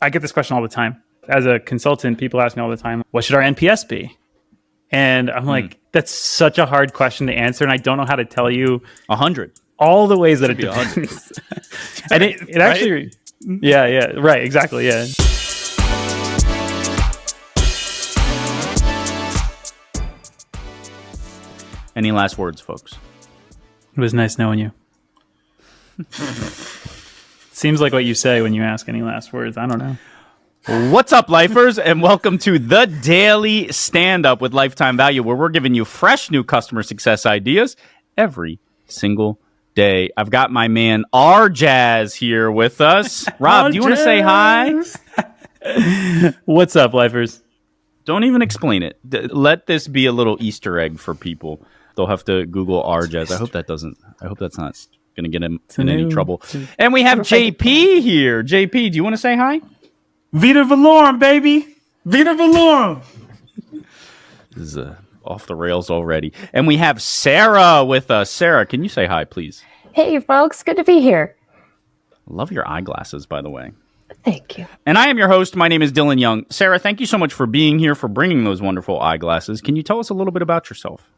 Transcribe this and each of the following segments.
I get this question all the time. As a consultant, people ask me all the time, what should our NPS be? And I'm like, that's such a hard question to answer. And I don't know how to tell you 100. All the ways that it depends. And it actually, right? Right, exactly, yeah. Any last words, folks? It was nice knowing you. Seems like what you say when you ask any last words. I don't know. What's up, lifers, and welcome to the Daily Standup with Lifetime Value, where we're giving you fresh new customer success ideas every single day. I've got my man R-Jazz here with us. Rob, do you want to say hi? What's up, lifers? Don't even explain it. Let this be a little Easter egg for people. They'll have to Google R-Jazz. I hope that's not going to get him in any trouble. And we have JP here. JP, do you want to say hi? Vita Valorum, baby. Vita Valorum. This is off the rails already. And we have Sarah with us. Sarah, can you say hi, please? Hey, folks. Good to be here. Love your eyeglasses, by the way. Thank you. And I am your host. My name is Dylan Young. Sarah, thank you so much for being here, for bringing those wonderful eyeglasses. Can you tell us a little bit about yourself?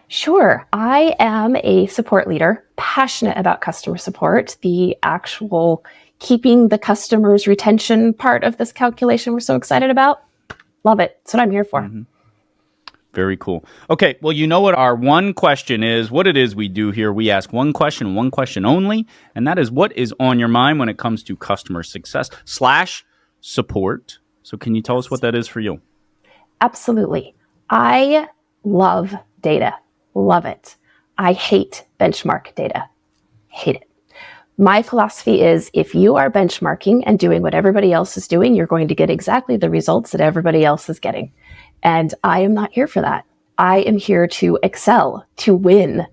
Sure. I am a support leader, passionate about customer support, the actual keeping the customer's retention part of this calculation we're so excited about. Love it. That's what I'm here for. Mm-hmm. Very cool. Okay, well, you know what our one question is, what it is we do here. We ask one question only, and that is what is on your mind when it comes to customer success / support. So can you tell us what that is for you? Absolutely. I love data. Love it. I hate benchmark data. Hate it. My philosophy is if you are benchmarking and doing what everybody else is doing, you're going to get exactly the results that everybody else is getting. And I am not here for that. I am here to excel, to win.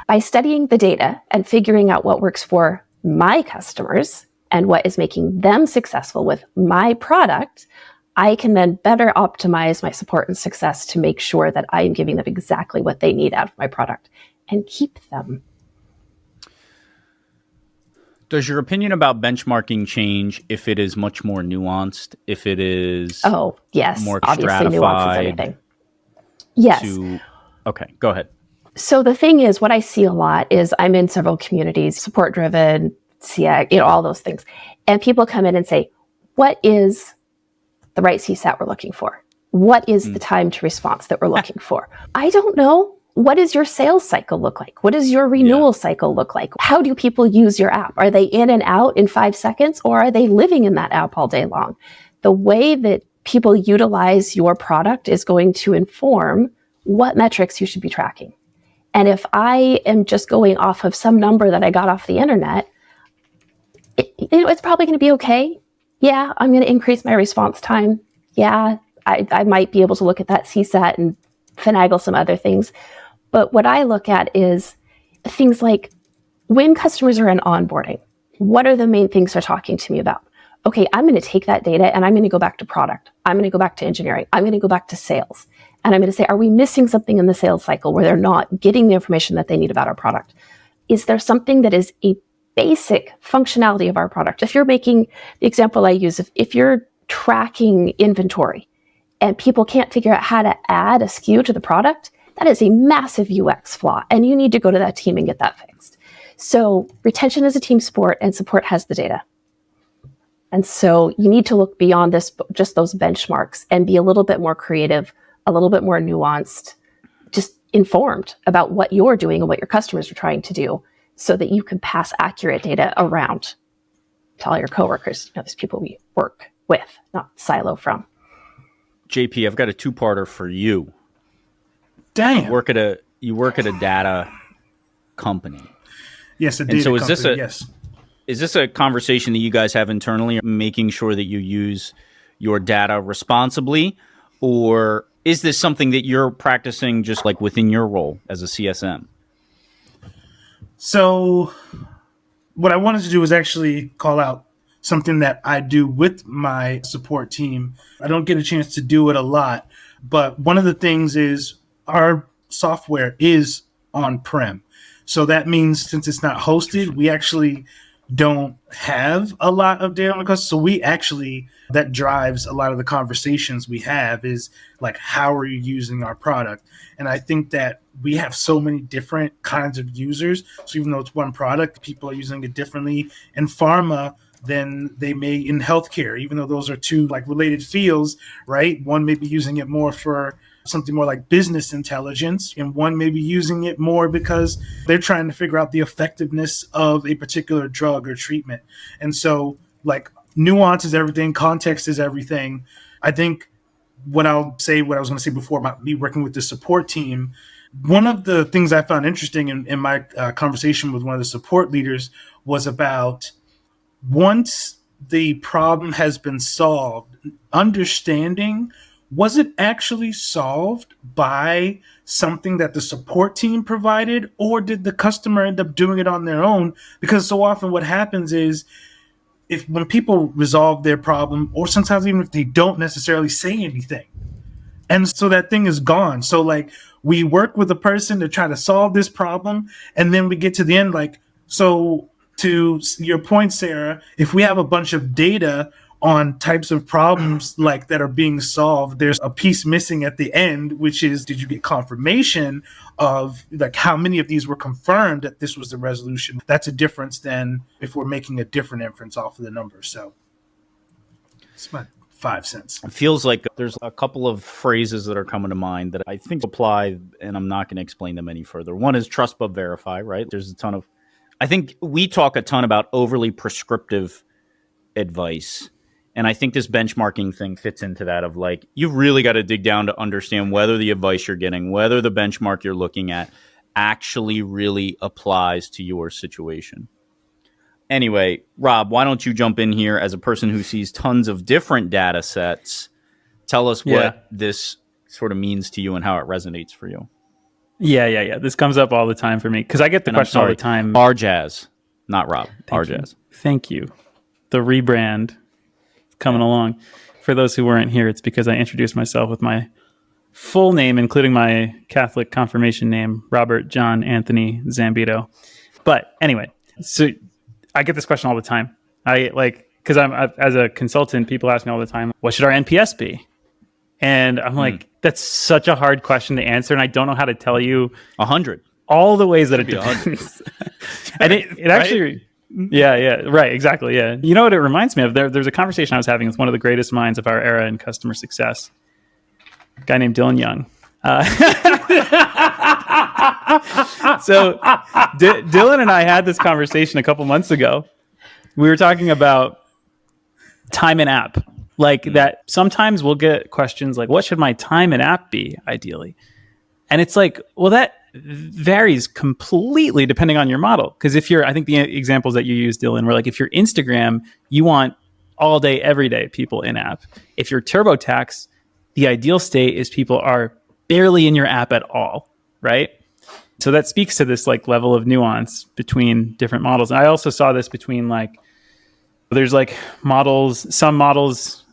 By studying the data and figuring out what works for my customers and what is making them successful with my product, I can then better optimize my support and success to make sure that I am giving them exactly what they need out of my product and keep them. Does your opinion about benchmarking change if it is much more nuanced, if it is more obviously stratified? Nuance is everything. Yes. Okay, go ahead. So the thing is, what I see a lot is I'm in several communities, support-driven, CX, all those things. And people come in and say, what is the right CSAT we're looking for? What is the time to response that we're looking for? I don't know. What does your sales cycle look like? What does your renewal cycle look like? How do people use your app? Are they in and out in 5 seconds, or are they living in that app all day long? The way that people utilize your product is going to inform what metrics you should be tracking. And if I am just going off of some number that I got off the internet, it's probably going to be okay. Yeah, I'm going to increase my response time. Yeah, I might be able to look at that CSAT and finagle some other things. But what I look at is things like when customers are in onboarding, what are the main things they're talking to me about? Okay, I'm going to take that data and I'm going to go back to product. I'm going to go back to engineering. I'm going to go back to sales. And I'm going to say, are we missing something in the sales cycle where they're not getting the information that they need about our product? Is there something that is a basic functionality of our product? If you're making the example I use, if you're tracking inventory and people can't figure out how to add a SKU to the product, that is a massive UX flaw, and you need to go to that team and get that fixed. So retention is a team sport, and support has the data. And so you need to look beyond this, just those benchmarks, and be a little bit more creative, a little bit more nuanced, just informed about what you're doing and what your customers are trying to do, so that you can pass accurate data around to all your coworkers, those people we work with, not silo from. JP, I've got a two-parter for you. Damn. You work at a data company. Yes, a data company. Is this a conversation that you guys have internally, making sure that you use your data responsibly, or is this something that you're practicing just like within your role as a CSM? So what I wanted to do was actually call out something that I do with my support team. I don't get a chance to do it a lot, but one of the things is our software is on-prem. So that means since it's not hosted, we actually don't have a lot of data on the customer. So we actually, that drives a lot of the conversations we have is like, how are you using our product? And I think that we have so many different kinds of users. So even though it's one product, people are using it differently in pharma than they may in healthcare, even though those are two like related fields, right? One may be using it more for something more like business intelligence, and one may be using it more because they're trying to figure out the effectiveness of a particular drug or treatment. And so like nuance is everything, context is everything. I think what I was going to say before about me working with the support team, one of the things I found interesting in my conversation with one of the support leaders was about once the problem has been solved, understanding, was it actually solved by something that the support team provided, or did the customer end up doing it on their own? Because so often what happens is when people resolve their problem, or sometimes even if they don't necessarily say anything, and so that thing is gone. So like we work with a person to try to solve this problem, and then we get to the end like, so to your point, Sarah, if we have a bunch of data on types of problems like that are being solved, there's a piece missing at the end, which is, did you get confirmation of like how many of these were confirmed that this was the resolution? That's a difference than if we're making a different inference off of the numbers. So it's my 5 cents. It feels like there's a couple of phrases that are coming to mind that I think apply, and I'm not going to explain them any further. One is trust but verify, right? There's a ton of, I think we talk a ton about overly prescriptive advice. And I think this benchmarking thing fits into that of like, you've really got to dig down to understand whether the advice you're getting, whether the benchmark you're looking at actually really applies to your situation. Anyway, Rob, why don't you jump in here as a person who sees tons of different data sets? Tell us what this sort of means to you and how it resonates for you. Yeah. This comes up all the time for me because I get the question all the time. RJazz, not Rob. RJazz. Thank you. The rebrand coming along. For those who weren't here, it's because I introduced myself with my full name, including my Catholic confirmation name, Robert John Anthony Zambito. But anyway, so I get this question all the time. Because as a consultant, people ask me all the time, what should our NPS be? And I'm like, that's such a hard question to answer. And I don't know how to tell you 100. All the ways that it depends. And it actually... Yeah, right, exactly, yeah. You know what it reminds me of? There's a conversation I was having with one of the greatest minds of our era in customer success, a guy named Dylan Young. So Dylan and I had this conversation a couple months ago. We were talking about time in app. Like that sometimes we'll get questions like, what should my time in app be, ideally? And it's like, well, that varies completely depending on your model. Because I think the examples that you used, Dylan, were like, if you're Instagram, you want all day, every day people in app. If you're TurboTax, the ideal state is people are barely in your app at all, right? So that speaks to this like level of nuance between different models. And I also saw this between like, there's like models, some models,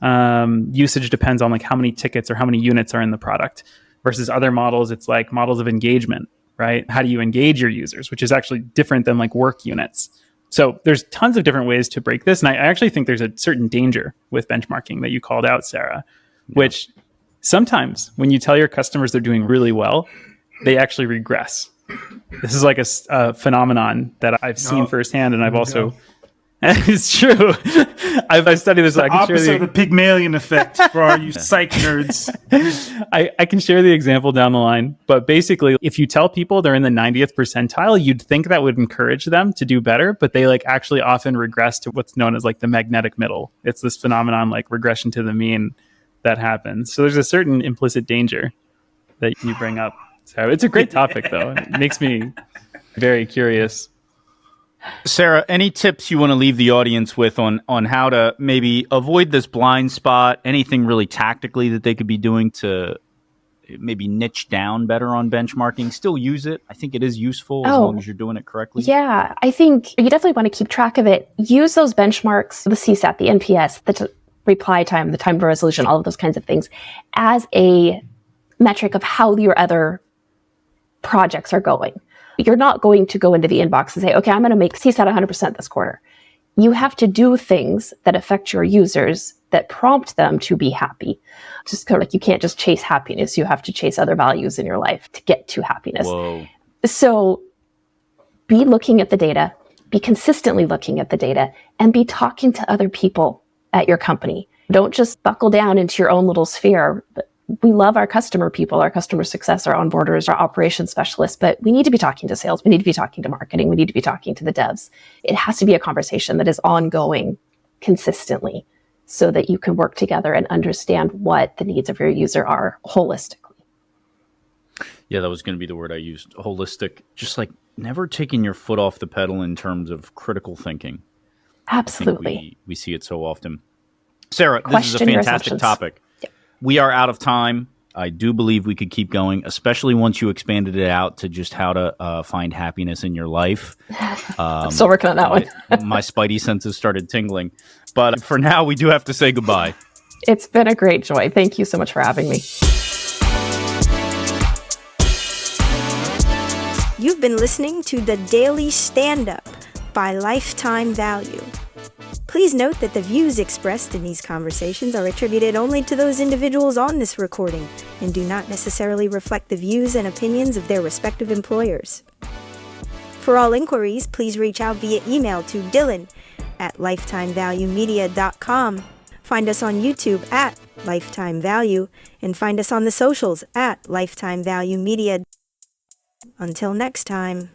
usage depends on like how many tickets or how many units are in the product. Versus other models, it's like models of engagement, right? How do you engage your users, which is actually different than like work units. So there's tons of different ways to break this. And I actually think there's a certain danger with benchmarking that you called out, Sarah, which sometimes when you tell your customers they're doing really well, they actually regress. This is like a phenomenon that I've seen firsthand. And I've also... It's true. I've studied this. The opposite of the Pygmalion effect for all you psych nerds. I can share the example down the line. But basically, if you tell people they're in the 90th percentile, you'd think that would encourage them to do better. But they like actually often regress to what's known as like the magnetic middle. It's this phenomenon like regression to the mean that happens. So there's a certain implicit danger that you bring up. So it's a great topic, though. It makes me very curious. Sarah, any tips you want to leave the audience with on how to maybe avoid this blind spot? Anything really tactically that they could be doing to maybe niche down better on benchmarking? Still use it. I think it is useful as long as you're doing it correctly. Yeah, I think you definitely want to keep track of it. Use those benchmarks, the CSAT, the NPS, the reply time, the time to resolution, all of those kinds of things as a metric of how your other projects are going. You're not going to go into the inbox and say, okay, I'm going to make CSAT 100% this quarter. You have to do things that affect your users that prompt them to be happy. Just kind of like you can't just chase happiness. You have to chase other values in your life to get to happiness. Whoa. So be looking at the data, be consistently looking at the data, and be talking to other people at your company. Don't just buckle down into your own little sphere. We love our customer people, our customer success, our onboarders, our operations specialists, but we need to be talking to sales. We need to be talking to marketing. We need to be talking to the devs. It has to be a conversation that is ongoing consistently so that you can work together and understand what the needs of your user are holistically. Yeah, that was going to be the word I used. Holistic. Just like never taking your foot off the pedal in terms of critical thinking. Absolutely. We see it so often. Sarah, this Question is a your fantastic assumptions. topic. Yep. We are out of time. I do believe we could keep going, especially once you expanded it out to just how to find happiness in your life. Still working on that one. My spidey senses started tingling. But for now, we do have to say goodbye. It's been a great joy. Thank you so much for having me. You've been listening to the Daily Standup by Lifetime Value. Please note that the views expressed in these conversations are attributed only to those individuals on this recording and do not necessarily reflect the views and opinions of their respective employers. For all inquiries, please reach out via email to dylan@lifetimevaluemedia.com. Find us on YouTube @Lifetime Value and find us on the socials @Lifetime Value Media. Until next time.